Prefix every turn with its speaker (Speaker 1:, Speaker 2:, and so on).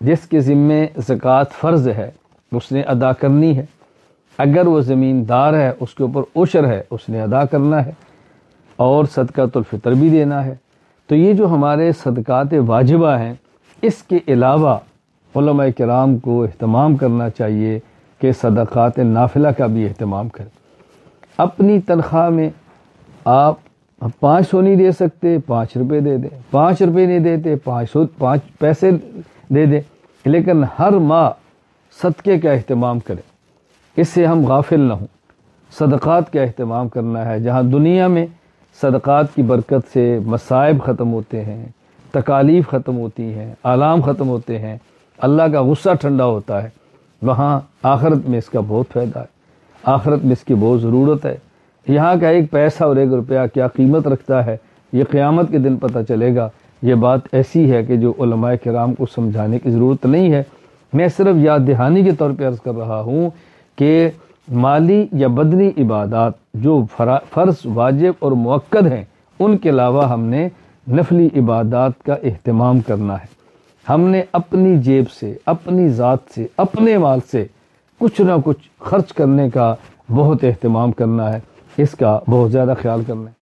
Speaker 1: جس کے ذمے زکوٰۃ فرض ہے اس نے ادا کرنی ہے، اگر وہ زمیندار ہے اس کے اوپر عشر ہے اس نے ادا کرنا ہے، اور صدقۃ الفطر بھی دینا ہے۔ تو یہ جو ہمارے صدقات واجبہ ہیں، اس کے علاوہ علماء کرام کو اہتمام کرنا چاہیے کہ صدقات نافلہ کا بھی اہتمام کریں۔ اپنی تنخواہ میں آپ 500 نہیں دے سکتے، 5 روپے دے دیں، 5 روپے نہیں دیتے 5 پیسے دے دیں، لیکن ہر ماہ صدقے کا اہتمام کریں، اس سے ہم غافل نہ ہوں۔ صدقات کا اہتمام کرنا ہے، جہاں دنیا میں صدقات کی برکت سے مصائب ختم ہوتے ہیں، تکالیف ختم ہوتی ہیں، آلام ختم ہوتے ہیں، اللہ کا غصہ ٹھنڈا ہوتا ہے، وہاں آخرت میں اس کا بہت فائدہ ہے، آخرت میں اس کی بہت ضرورت ہے۔ یہاں کا 1 پیسہ اور 1 روپیہ کیا قیمت رکھتا ہے، یہ قیامت کے دن پتہ چلے گا۔ یہ بات ایسی ہے کہ جو علماء کرام کو سمجھانے کی ضرورت نہیں ہے، میں صرف یاد دہانی کے طور پہ عرض کر رہا ہوں کہ مالی یا بدنی عبادات جو فرض، واجب اور مؤکد ہیں، ان کے علاوہ ہم نے نفلی عبادات کا اہتمام کرنا ہے۔ ہم نے اپنی جیب سے، اپنی ذات سے، اپنے مال سے کچھ نہ کچھ خرچ کرنے کا بہت اہتمام کرنا ہے، اس کا بہت زیادہ خیال کرنا ہے۔